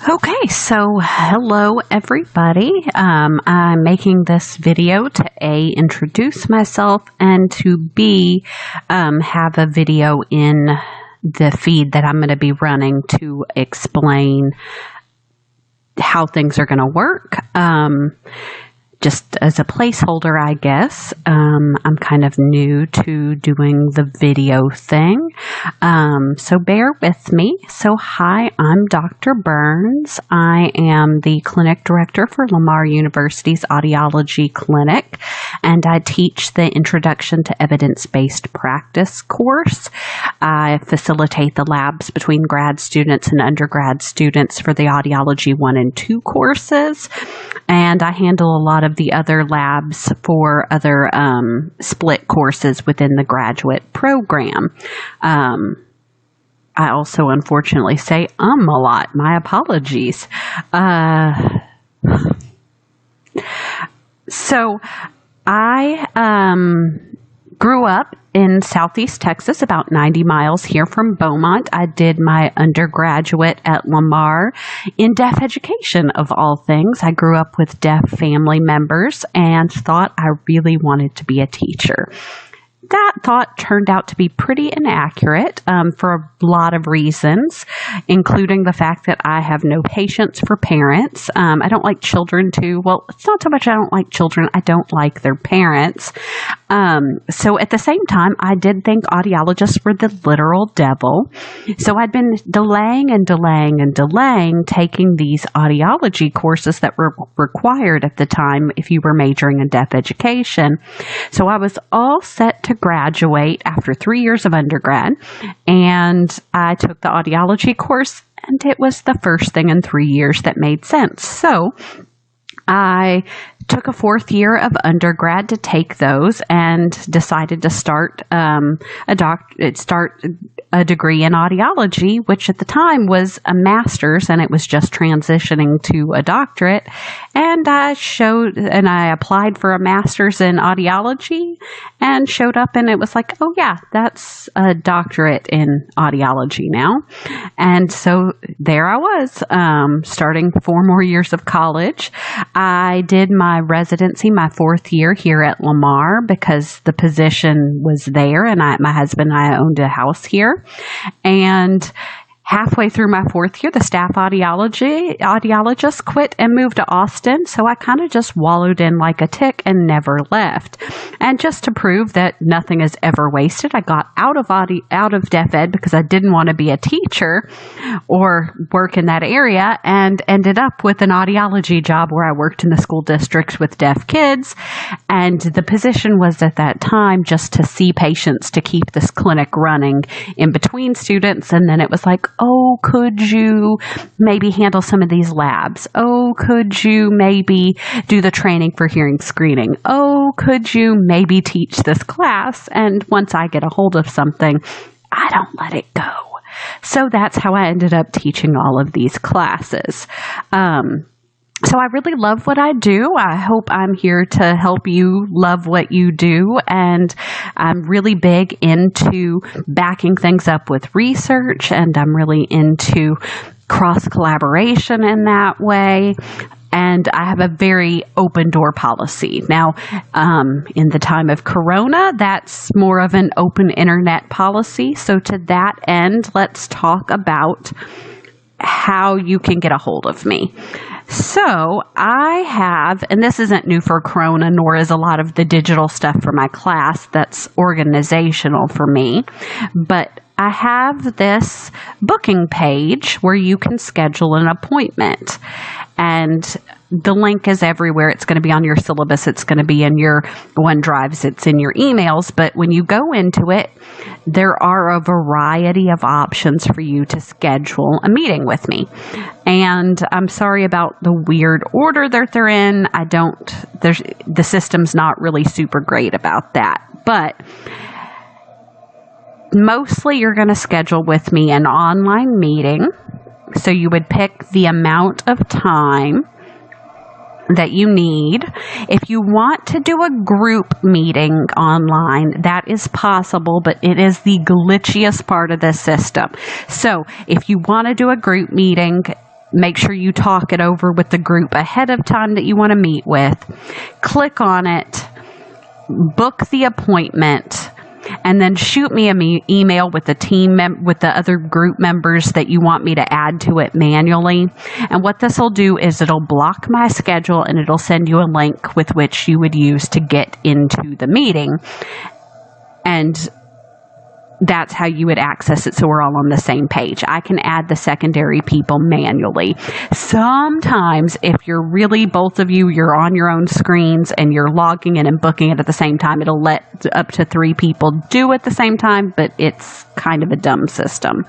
Okay, so hello everybody. I'm making this video to A, introduce myself, and to B, have a video in the feed that I'm going to be running to explain how things are going to work. Just as a placeholder, I guess. I'm kind of new to doing the video thing, so bear with me. So hi, I'm Dr. Burns. I am the clinic director for Lamar University's Audiology Clinic, and I teach the Introduction to Evidence-Based Practice course. I facilitate the labs between grad students and undergrad students for the Audiology 1 and 2 courses, and I handle a lot of the other labs for other split courses within the graduate program. I also unfortunately say a lot. My apologies. So I grew up in Southeast Texas, about 90 miles here from Beaumont. I did my undergraduate at Lamar in deaf education, of all things. I grew up with deaf family members and thought I really wanted to be a teacher. That thought turned out to be pretty inaccurate for a lot of reasons, including the fact that I have no patience for parents. I don't like children too. Well, it's not so much I don't like children, I don't like their parents. So at the same time, I did think audiologists were the literal devil. So I'd been delaying taking these audiology courses that were required at the time if you were majoring in deaf education. So I was all set to graduate after 3 years of undergrad, and I took the audiology course, and it was the first thing in 3 years that made sense. So I took a 4th year of undergrad to take those and decided to start a degree in audiology, which at the time was a master's, and it was just transitioning to a doctorate. And I applied for a master's in audiology and showed up, and it was like, oh yeah, that's a doctorate in audiology now. And so there I was, starting 4 more years of college. I did my residency my 4th year here at Lamar because the position was there, and my husband and I owned a house here. And halfway through my 4th year, the staff audiologist quit and moved to Austin, so I kind of just wallowed in like a tick and never left. And just to prove that nothing is ever wasted, I got out of deaf ed because I didn't want to be a teacher or work in that area, and ended up with an audiology job where I worked in the school district with deaf kids. And the position was at that time just to see patients, to keep this clinic running in between students. And then it was like, oh, could you maybe handle some of these labs? Oh, could you maybe do the training for hearing screening? Oh, could you maybe teach this class? And once I get a hold of something, I don't let it go. So that's how I ended up teaching all of these classes. So I really love what I do. I hope I'm here to help you love what you do. And I'm really big into backing things up with research, and I'm really into cross-collaboration in that way. And I have a very open door policy. Now, in the time of Corona, that's more of an open internet policy. So to that end, let's talk about how you can get a hold of me. So I have, and this isn't new for Corona, nor is a lot of the digital stuff for my class that's organizational for me, but I have this booking page where you can schedule an appointment, and the link is everywhere. It's going to be on your syllabus. It's going to be in your OneDrives. It's in your emails. But when you go into it, there are a variety of options for you to schedule a meeting with me. And I'm sorry about the weird order that they're in. The system's not really super great about that. But mostly you're going to schedule with me an online meeting. So you would pick the amount of time that you need. If you want to do a group meeting online, that is possible, but it is the glitchiest part of the system. So if you want to do a group meeting, Make sure you talk it over with the group ahead of time that you want to meet with. Click on it, book the appointment, and then shoot me an email with the with the other group members that you want me to add to it manually. And what this will do is it'll block my schedule, and it'll send you a link with which you would use to get into the meeting. And that's how you would access it, so we're all on the same page. I can add the secondary people manually. Sometimes, if you're really, both of you, you're on your own screens and you're logging in and booking it at the same time, it'll let up to 3 people do it at the same time, but it's kind of a dumb system.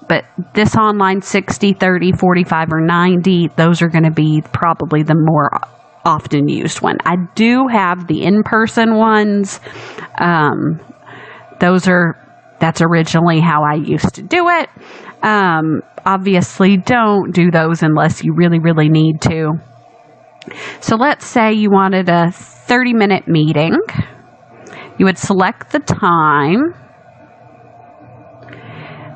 But this online 60, 30, 45, or 90, those are going to be probably the more often used one. I do have the in-person ones. That's originally how I used to do it. Obviously, don't do those unless you really, really need to. So let's say you wanted a 30-minute meeting. You would select the time,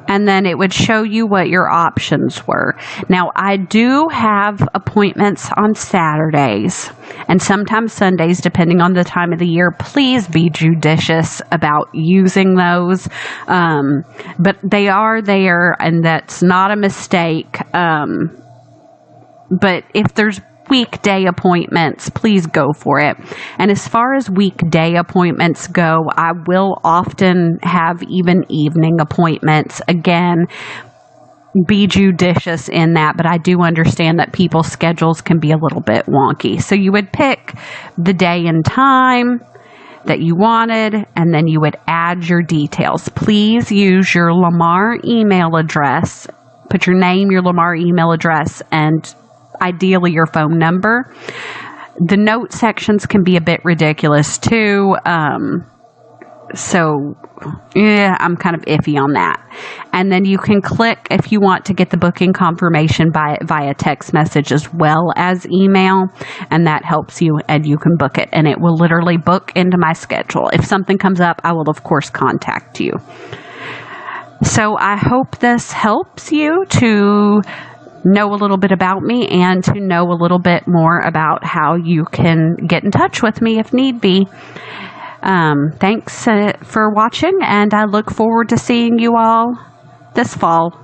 and then it would show you what your options were. Now, I do have appointments on Saturdays and sometimes Sundays, depending on the time of the year. Please be judicious about using those. But they are there, and that's not a mistake. But if there's weekday appointments, please go for it. And as far as weekday appointments go, I will often have even evening appointments. Again, be judicious in that, but I do understand that people's schedules can be a little bit wonky. So you would pick the day and time that you wanted, and then you would add your details. Please use your Lamar email address. Put your name, your Lamar email address, and ideally your phone number. The note sections can be a bit ridiculous too. So yeah, I'm kind of iffy on that. And then you can click if you want to get the booking confirmation via text message as well as email, and that helps you, and you can book it, and it will literally book into my schedule. If something comes up, I will of course contact you. So I hope this helps you to know a little bit about me and to know a little bit more about how you can get in touch with me if need be. Thanks for watching, and I look forward to seeing you all this fall.